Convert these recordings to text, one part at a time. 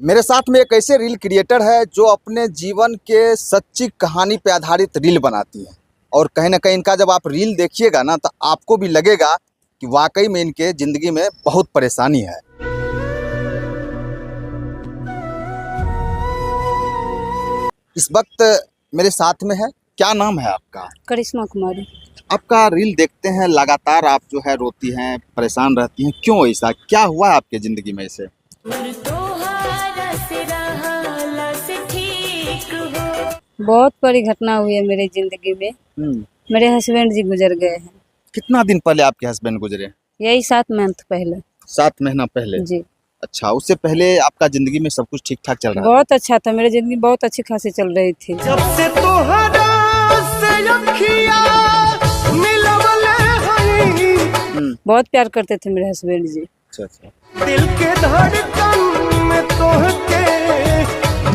मेरे साथ में एक ऐसे रील क्रिएटर है जो अपने जीवन के सच्ची कहानी पे आधारित रील बनाती है। और कहीं ना कहीं इनका जब आप रील देखिएगा ना तो आपको भी लगेगा कि वाकई में इनके ज़िंदगी में बहुत परेशानी है। इस वक्त मेरे साथ में है, क्या नाम है आपका? करिश्मा कुमारी। आपका रील देखते हैं, लगातार आप जो है रोती हैं, परेशान रहती हैं, क्यों ऐसा क्या हुआ है आपके ज़िंदगी में ऐसे? बहुत बड़ी घटना हुई है मेरी जिंदगी में। मेरे हस्बैंड जी गुजर गए हैं। कितना दिन पहले आपके हस्बैंड गुजरे? यही 7 मंथ पहले। 7 महीना पहले जी। अच्छा, उससे पहले आपका जिंदगी में सब कुछ ठीक ठाक चल रहा बहुत अच्छा था, मेरी जिंदगी बहुत अच्छी खासी चल रही थी। जब से तोहरा से अखियां मिलवले हई। बहुत प्यार करते थे मेरे हस्बैंड जी। अच्छा। दिल के धड़कन में तोहके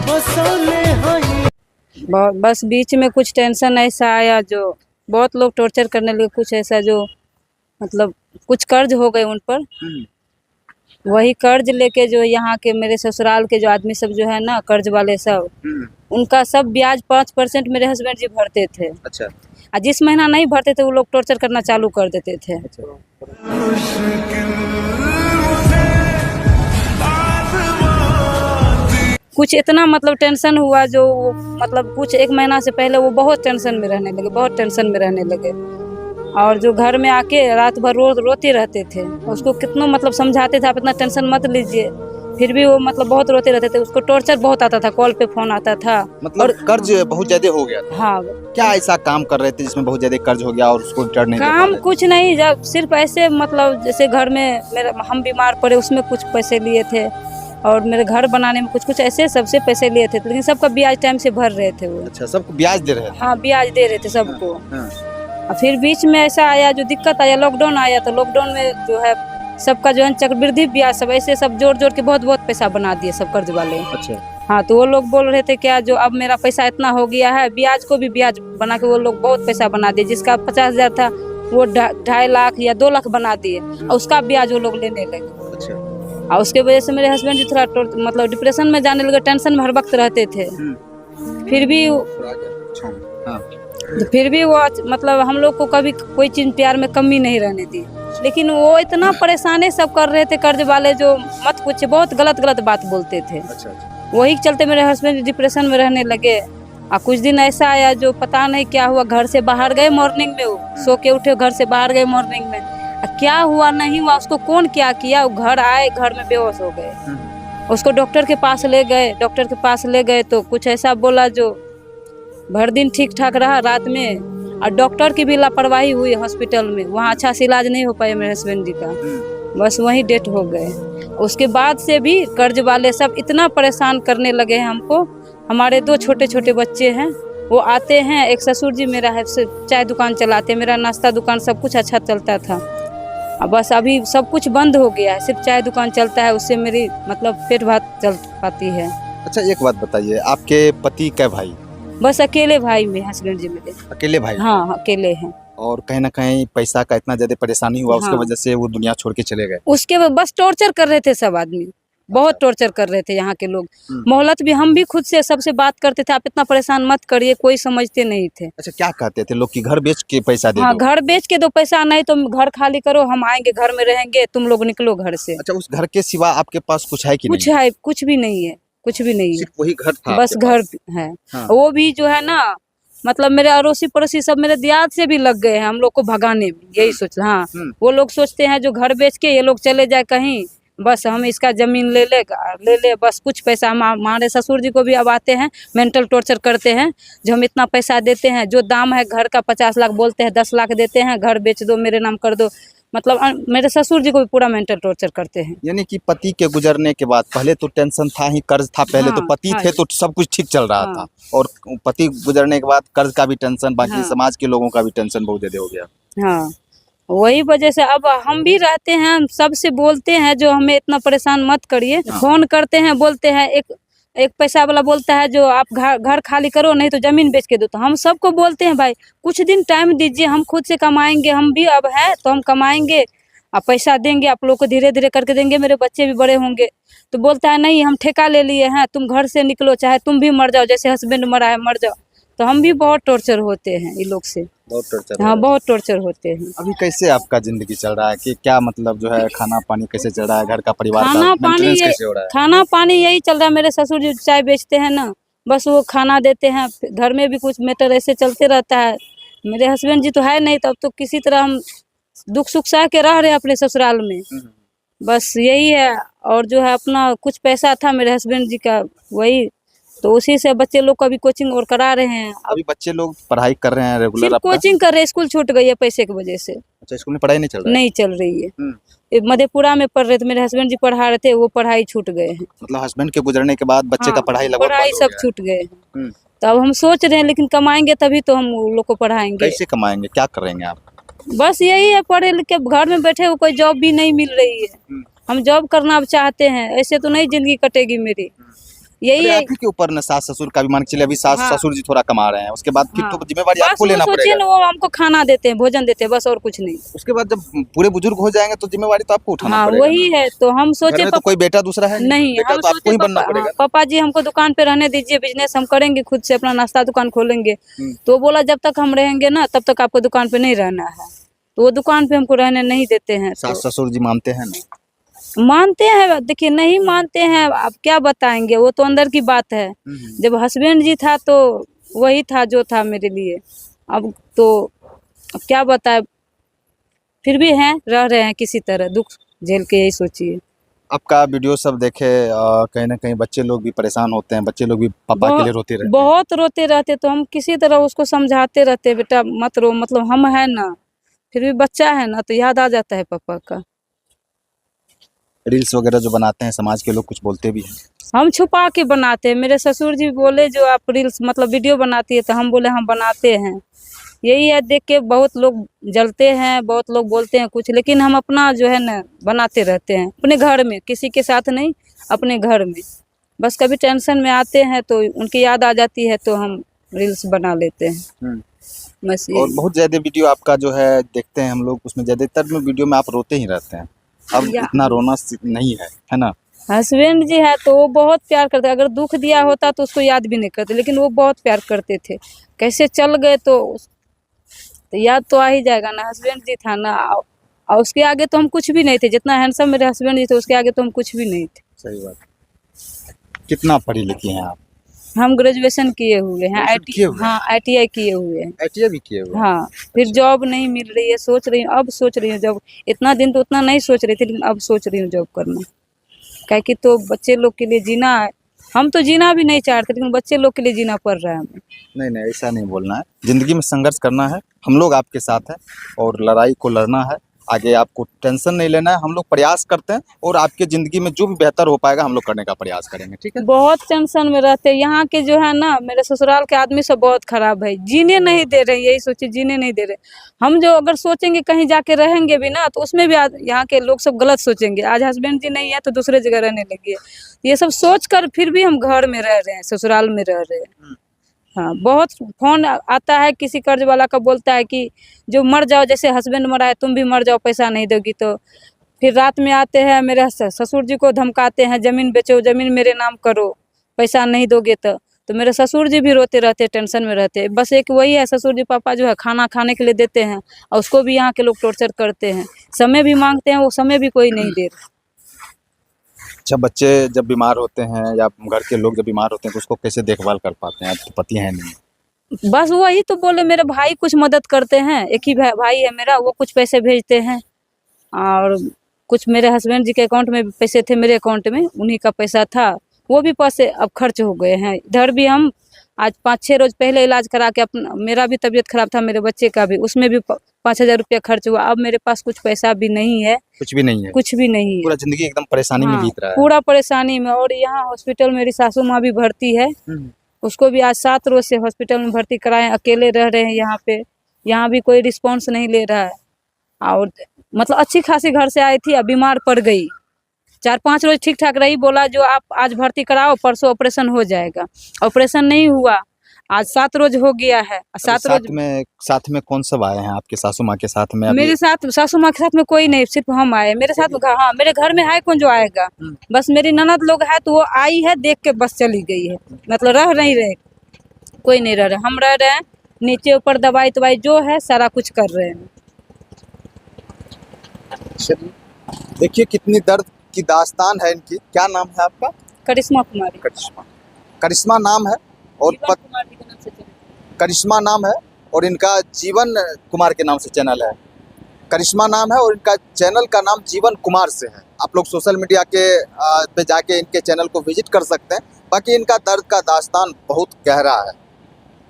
बसले हई। बस बीच में कुछ टेंशन ऐसा आया जो बहुत लोग टॉर्चर करने लगे, कुछ ऐसा जो मतलब कुछ कर्ज हो गए उन पर। वही कर्ज लेके जो यहाँ के मेरे ससुराल के जो आदमी सब जो है ना, कर्ज वाले सब, उनका सब ब्याज 5% मेरे हस्बैंड जी भरते थे। अच्छा। और जिस महीना नहीं भरते थे वो लोग टॉर्चर करना चालू कर देते थे। कुछ इतना मतलब टेंशन हुआ जो मतलब कुछ 1 महीना से पहले वो बहुत टेंशन में रहने लगे, बहुत टेंशन में रहने लगे। और जो घर में आके रात भर रोते रहते थे। उसको कितना मतलब समझाते थे आप इतना टेंशन मत लीजिए, फिर भी वो मतलब बहुत रोते रहते थे। उसको टॉर्चर बहुत आता था, कॉल पे फोन आता था। मतलब और कर्ज बहुत ज्यादा हो गया था। हाँ। क्या ऐसा काम कर रहे थे जिसमें बहुत ज्यादा कर्ज हो गया और उसको रिटर्न नहीं काम कुछ नहीं, जब सिर्फ ऐसे मतलब जैसे घर में हम बीमार पड़े उसमें कुछ पैसे लिए थे, और मेरे घर बनाने में कुछ ऐसे सबसे पैसे लिए थे, लेकिन सबका ब्याज टाइम से भर रहे थे वो। अच्छा, सबको ब्याज दे रहे थे? हाँ, ब्याज दे रहे थे सबको। हाँ। और फिर बीच में ऐसा आया जो दिक्कत आया, लॉकडाउन आया, तो लॉकडाउन में जो है सबका जो है चक्रवृद्धि ब्याज सब ऐसे सब जोड़ के बहुत पैसा बना दिए सब कर्ज वाले। अच्छा। हाँ, तो वो लोग बोल रहे थे क्या जो अब मेरा पैसा इतना हो गया है, ब्याज को भी ब्याज बना के वो लोग बहुत पैसा बना दिए। जिसका 50,000 था वो 2.5 लाख या 2 लाख बना दिए, और उसका ब्याज वो लोग लेने लगे। अच्छा। और उसके वजह से मेरे हस्बैंड जी थोड़ा मतलब डिप्रेशन में जाने लगे, टेंशन में हर वक्त रहते थे। फिर भी तो फिर भी वो मतलब हम लोग को कभी कोई चीज प्यार में कमी नहीं रहने दी। लेकिन वो इतना परेशानी सब कर रहे थे कर्ज वाले, जो मत कुछ बहुत गलत बात बोलते थे। अच्छा। वही चलते मेरे हस्बैंड डिप्रेशन में रहने लगे। और कुछ दिन ऐसा आया जो पता नहीं क्या हुआ, घर से बाहर गए मॉर्निंग में, वो सो के उठे घर से बाहर गए मॉर्निंग में, क्या हुआ नहीं हुआ उसको कौन क्या किया, वो घर आए घर में बेहोश हो गए। उसको डॉक्टर के पास ले गए तो कुछ ऐसा बोला जो भर दिन ठीक ठाक रहा, रात में और डॉक्टर की भी लापरवाही हुई हॉस्पिटल में, वहाँ अच्छा से इलाज नहीं हो पाया मेरे हस्बैंड जी का, बस वहीं डेथ हो गए। उसके बाद से भी कर्ज वाले सब इतना परेशान करने लगे हैं हमको। हमारे 2 छोटे बच्चे हैं, वो आते हैं, एक ससुर जी मेरा है चाय दुकान चलाते हैं, मेरा नाश्ता दुकान सब कुछ अच्छा चलता था। अब बस अभी सब कुछ बंद हो गया है, सिर्फ चाय दुकान चलता है, उससे मेरी मतलब पेट भात चल पाती है। अच्छा, एक बात बताइए, आपके पति क्या भाई? बस अकेले भाई में हस्बैंड जी मेरे। अकेले भाई? हाँ, अकेले हैं। और कहीं ना कहीं पैसा का इतना ज्यादा परेशानी हुआ, उसके हाँ। वजह से वो दुनिया छोड़ के चले गए? उसके बस टॉर्चर कर रहे थे सब आदमी, बहुत टॉर्चर कर रहे थे यहाँ के लोग। मोहल्लत भी हम भी खुद से सबसे बात करते थे, आप इतना परेशान मत करिए, कोई समझते नहीं थे। अच्छा, क्या कहते थे लोग कि घर बेच के पैसा दे हाँ, दो? घर बेच के दो, पैसा नहीं तो घर खाली करो, हम आएंगे घर में रहेंगे, तुम लोग निकलो घर से। अच्छा, उस घर के सिवा आपके पास कुछ है कि कुछ नहीं? है? कुछ भी नहीं है, कुछ भी नहीं है, सिर्फ वही घर था बस आपके घर पास? है। हाँ। वो भी जो है ना मतलब मेरे अड़ोसी पड़ोसी सब मेरे दियाद से भी लग गए हैं हम लोग को भगाने में, यही सोच। हाँ, वो लोग सोचते हैं जो घर बेच के ये लोग चले जाए कहीं, बस हम इसका जमीन ले ले बस कुछ पैसा। हमारे ससुर जी को भी अब आते हैं, मेंटल टॉर्चर करते हैं, जो हम इतना पैसा देते हैं, जो दाम है घर का 50 लाख बोलते हैं, 10 लाख देते हैं, घर बेच दो, मेरे नाम कर दो, मतलब मेरे ससुर जी को भी पूरा मेंटल टॉर्चर करते हैं। यानी कि पति के गुजरने के बाद पहले तो टेंशन था ही, कर्ज था पहले। हाँ, तो पति हाँ, थे तो सब कुछ ठीक चल रहा था, और पति गुजरने के बाद कर्ज का भी टेंशन, बाकी समाज के लोगों का भी टेंशन बहुत ज्यादा हो गया। हाँ, वही वजह से अब हम भी रहते हैं, हम सबसे बोलते हैं जो हमें इतना परेशान मत करिए। फोन करते हैं, बोलते हैं, एक पैसा वाला बोलता है जो आप घर खाली करो, नहीं तो जमीन बेच के दो। तो हम सबको बोलते हैं भाई कुछ दिन टाइम दीजिए, हम खुद से कमाएंगे, हम भी अब है तो हम कमाएंगे, आप पैसा देंगे, आप लोग को धीरे धीरे करके देंगे, मेरे बच्चे भी बड़े होंगे। तो बोलता है नहीं, हम ठेका ले लिए हैं, तुम घर से निकलो, चाहे तुम भी मर जाओ, जैसे हस्बैंड मरा है मर जाओ। तो हम भी बहुत टॉर्चर होते हैं ये लोग से। बहुत टॉर्चर। हाँ, बहुत टॉर्चर होते हैं। अभी कैसे आपका जिंदगी चल रहा है कि क्या मतलब जो है खाना पानी कैसे चल रहा है, घर का परिवार का खाना पानी मेंटेनेंस ये कैसे हो रहा है? खाना पानी यही चल रहा है। मेरे ससुर जी चाय बेचते हैं ना, बस वो खाना देते हैं। घर में भी कुछ मैटर ऐसे चलते रहता है। मेरे हस्बैंड जी तो है नहीं, तब तो किसी तरह हम दुख सुख सह के रह रहे हैं अपने ससुराल में। बस यही है। और जो है अपना कुछ पैसा था मेरे हस्बैंड जी का, वही तो उसी से बच्चे लोग को भी कोचिंग और करा रहे हैं। अभी बच्चे लोग पढ़ाई कर रहे हैं रेगुलर? सिर्फ आपका कोचिंग कर रहे हैं, स्कूल छूट गई है पैसे की वजह से। अच्छा, स्कूल में पढ़ाई नहीं चल रहा है? नहीं चल रही है। हम्म। ये मधेपुरा में पढ़ रहे थे, मेरे हस्बैंड जी पढ़ा रहे थे, वो पढ़ाई छूट गए हैं। मतलब हस्बैंड के गुजरने के बाद बच्चे का हाँ, पढ़ाई लगभग पढ़ाई बंद हो सब गया है। छूट गए हैं। हम्म। तो अब हम सोच रहे हैं, लेकिन कमाएंगे तभी तो हम उन लोग को पढ़ाएंगे। कैसे कमाएंगे, क्या करेंगे आप? बस यही है, पढ़े लिख के घर में बैठे हुए कोई जॉब भी नहीं मिल रही है। हम जॉब करना अब चाहते हैं, ऐसे तो नहीं जिंदगी कटेगी मेरी। यही अरे है। आप ही के ऊपर न सास ससुर का भी मान के चलिए, अभी सास हाँ। ससुर जी थोड़ा कमा रहे हैं, उसके बाद फिर हाँ। तो जिम्मेवारी बस आपको वो लेना सोचिए पड़ेगा। ना, वो हमको खाना देते हैं, भोजन देते हैं, बस और कुछ नहीं। उसके बाद जब पूरे बुजुर्ग हो जाएंगे तो जिम्मेवारी तो आपको उठाना हाँ, पड़ेगा। वही है। तो हम घर सोचे में तो कोई बेटा दूसरा है नहीं, बेटा हम तो आपको सोचे ही बनना पड़ेगा। पापा जी हमको दुकान पे रहने दीजिए, बिजनेस हम करेंगे, खुद से अपना नाश्ता दुकान खोलेंगे। तो वो बोला जब तक हम रहेंगे ना तब तक आपको दुकान पे नहीं रहना है। तो वो दुकान पे हमको रहने नहीं देते हैं। सास ससुर जी मानते हैं ना? मानते हैं, देखिए नहीं मानते हैं, अब क्या बताएंगे, वो तो अंदर की बात है। जब हस्बैंड जी था तो वही था जो था मेरे लिए। अब तो अब क्या बताए, फिर भी हैं, रह रहे हैं किसी तरह दुख झेल के, यही सोचिए। आपका वीडियो सब देखे कहीं ना कहीं बच्चे लोग भी परेशान होते हैं, बच्चे लोग भी पापा के लिए रोते रहते हैं। बहुत रोते रहते, तो हम किसी तरह उसको समझाते रहते, बेटा मत रो, मतलब हम है ना, फिर भी बच्चा है ना, तो याद आ जाता है पापा का। रील्स वगैरह जो बनाते हैं समाज के लोग कुछ बोलते भी हैं। हम छुपा के बनाते हैं। मेरे ससुर जी बोले जो आप रील्स मतलब वीडियो बनाती है, तो हम बोले हम बनाते हैं। यही है, देख के बहुत लोग जलते हैं, बहुत लोग बोलते हैं कुछ, लेकिन हम अपना जो है ना बनाते रहते हैं अपने घर में, किसी के साथ नहीं, अपने घर में। बस कभी टेंशन में आते हैं तो उनकी याद आ जाती है तो हम रील्स बना लेते हैं। बस और बहुत ज्यादा वीडियो आपका जो है देखते हैं हम लोग, उसमें ज्यादातर में वीडियो में आप रोते ही रहते हैं। अब इतना रोना नहीं है ना? हस्बैंड जी है तो वो बहुत प्यार करते, अगर दुख दिया होता तो उसको याद भी नहीं करते, लेकिन वो बहुत प्यार करते थे। कैसे चल गए तो याद तो आ ही जाएगा ना, हस्बैंड जी था ना। और उसके आगे तो हम कुछ भी नहीं थे, जितना हैंडसम मेरे हस्बैंड जी थे उसके आगे तो हम कुछ भी नहीं थे। सही बात। कितना पढ़ी लिखी हैं आप? हम ग्रेजुएशन किए हुए हैं, ग्रेजुएशन किए हुए हैं? हाँ ITI किए हुए हैं। ITI भी किए हुए हैं? हाँ, फिर जॉब नहीं मिल रही है, सोच रही हूँ, अब सोच रही हूँ जॉब। इतना दिन तो उतना नहीं सोच रही थी, लेकिन अब सोच रही हूँ जॉब करना। क्या कि तो बच्चे लोग के लिए जीना है, हम तो जीना भी नहीं चाहते, लेकिन बच्चे लोग के लिए जीना पड़ रहा है हमें। नहीं ऐसा नहीं बोलना है, जिंदगी में संघर्ष करना है, हम लोग आपके साथ हैं और लड़ाई को लड़ना है। आगे आपको टेंशन नहीं लेना है, हम लोग प्रयास करते हैं और आपके ज़िंदगी में जो भी बेहतर हो पाएगा हम लोग करने का प्रयास करेंगे, ठीक है? बहुत टेंशन में रहते हैं यहाँ के जो है ना, मेरे ससुराल के आदमी सब बहुत खराब है, जीने नहीं दे रहे, यही सोचिए, जीने नहीं दे रहे। हम जो अगर सोचेंगे कहीं जाके रहेंगे भी ना, तो उसमें भी यहाँ के लोग सब गलत सोचेंगे, आज हस्बैंड जी नहीं है तो दूसरे जगह रहने लगी है। ये सब सोच कर फिर भी हम घर में रह रहे हैं, ससुराल में रह रहे हैं। हाँ, बहुत फोन आता है, किसी कर्ज वाला का बोलता है कि जो मर जाओ, जैसे हस्बैंड मरा है तुम भी मर जाओ, पैसा नहीं दोगी तो। फिर रात में आते हैं, मेरे ससुर जी को धमकाते हैं, ज़मीन बेचो, ज़मीन मेरे नाम करो, पैसा नहीं दोगे तो मेरे ससुर जी भी रोते रहते हैं, टेंशन में रहते हैं। बस एक वही है, ससुर जी पापा जो है खाना खाने के लिए देते हैं और उसको भी यहाँ के लोग टॉर्चर करते हैं, समय भी मांगते हैं, वो समय भी कोई नहीं दे रहा। अच्छा, बच्चे जब बीमार होते हैं या घर के लोग जब बीमार होते हैं तो उसको कैसे देखभाल कर पाते हैं? आप तो पति हैं नहीं। बस वही तो बोले, मेरे भाई कुछ मदद करते हैं, एक ही भाई है मेरा, वो कुछ पैसे भेजते हैं और कुछ मेरे हस्बैंड जी के अकाउंट में पैसे थे, मेरे अकाउंट में उन्हीं का पैसा था, वो भी पैसे अब खर्च हो गए हैं। इधर भी हम आज 5-6 रोज पहले इलाज करा के, अपना मेरा भी तबीयत खराब था, मेरे बच्चे का भी, उसमें भी 5,000 रुपया खर्च हुआ। अब मेरे पास कुछ पैसा भी नहीं है, कुछ भी नहीं है, कुछ भी नहीं है, पूरा जिंदगी एकदम परेशानी में हाँ, बीत रहा है। पूरा परेशानी में। और यहाँ हॉस्पिटल मेरी सासू माँ भी भर्ती है, उसको भी आज 7 रोज से हॉस्पिटल में भर्ती कराए, अकेले रह रहे हैं यहाँ पे, यहाँ भी कोई रिस्पॉन्स नहीं ले रहा है। और मतलब अच्छी खासी घर से आई थी, अब बीमार पड़ गई, 4-5 रोज ठीक ठाक रही, बोला जो आप आज भर्ती कराओ, परसों ऑपरेशन हो जाएगा, ऑपरेशन नहीं हुआ। आज 7 रोज हो गया है। अभी 7 रोज साथ में कौन सब आए हैं आपके सासू माँ के साथ में? अभी मेरे साथ सासू माँ के साथ में कोई नहीं, सिर्फ हम आए। मेरे साथ हाँ, मेरे घर में है कौन जो आएगा? बस मेरी ननद लोग है तो वो आई है, देख के बस चली गई है। मतलब रह नहीं रहे, कोई नहीं रह रहे। हम रह रहे हैं नीचे ऊपर, दवाई तवाई जो है सारा कुछ कर रहे हैं। देखिए कितनी दर्द की दास्तान है इनकी। क्या नाम है आपका? करिश्मा कुमारी। करिश्मा नाम है और जीवन कुमारी के नाम से चले। करिश्मा नाम है और इनका जीवन कुमार के नाम से चैनल है। करिश्मा नाम है और इनका चैनल का नाम जीवन कुमार से है। आप लोग सोशल मीडिया के पे जाके इनके चैनल को विजिट कर सकते हैं। बाकी इनका दर्द का दास्तान बहुत गहरा है।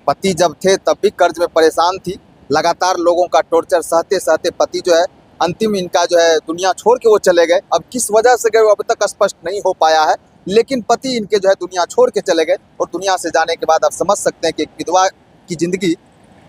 पति जब थे तब भी कर्ज में परेशान थी। लगातार लोगों का टॉर्चर सहते सहते पति जो है अंतिम इनका जो है दुनिया छोड़ के वो चले गए। अब किस वजह से गए वो अभी तक स्पष्ट नहीं हो पाया है, लेकिन पति इनके जो है दुनिया छोड़ के चले गए और दुनिया से जाने के बाद आप समझ सकते हैं कि एक विधवा की जिंदगी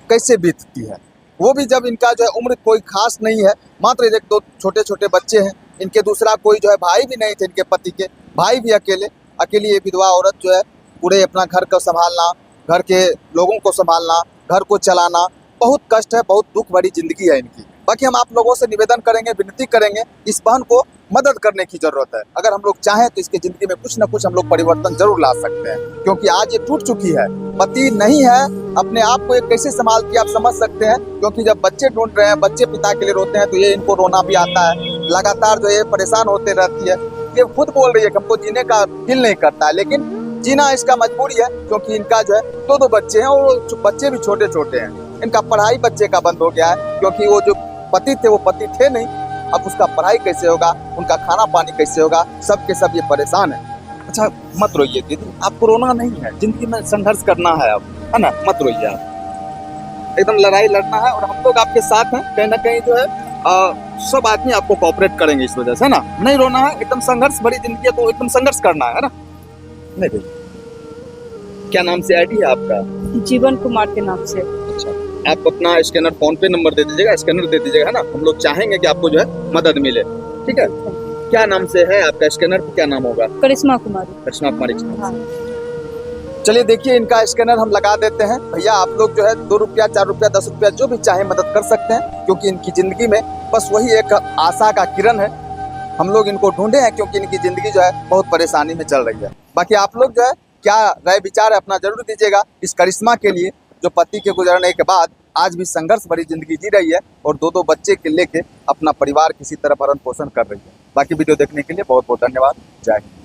कैसे बीतती है। वो भी जब इनका जो है उम्र कोई खास नहीं है, मात्र 1-2 छोटे छोटे बच्चे हैं इनके। दूसरा कोई जो है भाई भी नहीं थे इनके पति के, भाई भी अकेली ये विधवा औरत जो है पूरे अपना घर को संभालना, घर के लोगों को संभालना, घर को चलाना, बहुत कष्ट है, बहुत दुख भरी जिंदगी है इनकी। बाकी हम आप लोगों से निवेदन करेंगे, विनती करेंगे, इस बहन को मदद करने की जरूरत है। अगर हम लोग चाहें तो इसकी जिंदगी में कुछ ना कुछ हम लोग परिवर्तन जरूर ला सकते हैं, क्योंकि आज ये टूट चुकी है। पति नहीं है, अपने आप को ये कैसे संभालती है आप समझ सकते हैं। क्योंकि जब बच्चे ढूंढ रहे हैं, बच्चे पिता के लिए रोते हैं तो ये इनको रोना भी आता है। लगातार जो ये परेशान होते रहती है। ये खुद बोल रही है कि हमको जीने का दिल नहीं करता है, लेकिन जीना इसका मजबूरी है, क्योंकि इनका जो है 2 बच्चे हैं और बच्चे भी छोटे छोटे हैं। इनका पढ़ाई बच्चे का बंद हो गया है, क्योंकि वो जो पति थे वो पति थे नहीं। अब उसका पढ़ाई कैसे होगा, उनका खाना पानी कैसे होगा, सब के सब ये परेशान है। अच्छा मत रोइए दीदी, आपको रोना नहीं है, जिंदगी में संघर्ष करना है अब, है ना? मत रोइए आप, एकदम लड़ाई लड़ना है और हम लोग आपके साथ हैं। कहीं ना कहीं जो है सब आदमी आपको कोऑपरेट करेंगे इस वजह से, है ना? नहीं रोना है, एकदम संघर्ष भरी जिंदगी है तो एकदम संघर्ष करना है ना? नहीं भैया, क्या नाम से आईडी है आपका? जीवन कुमार के नाम से। अच्छा, आप अपना स्कैनर फोन पे नंबर दे दीजिएगा, स्कैनर दे दीजिएगा, है ना? हम लोग चाहेंगे कि आपको जो है मदद मिले, ठीक है? क्या नाम से है आपका स्कैनर? क्या नाम होगा? करिश्मा कुमारी। करिश्मा कुमारी। चलिए देखिए, इनका स्कैनर हम लगा देते हैं। भैया आप लोग जो है 2 रुपया, 4 रुपया, 10 रुपया जो भी चाहे मदद कर सकते हैं, क्योंकि इनकी जिंदगी में बस वही एक आशा का किरण है। हम लोग इनको ढूंढे हैं क्योंकि इनकी जिंदगी जो है बहुत परेशानी में चल रही है। बाकी आप लोग जो है क्या राय विचार है अपना जरूर दीजिएगा इस करिश्मा के लिए, जो पति के गुजरने के बाद आज भी संघर्ष भरी जिंदगी जी रही है और 2 बच्चे के लेके अपना परिवार किसी तरह भरण पोषण कर रही है। बाकी वीडियो देखने के लिए बहुत बहुत धन्यवाद। जय हिंद।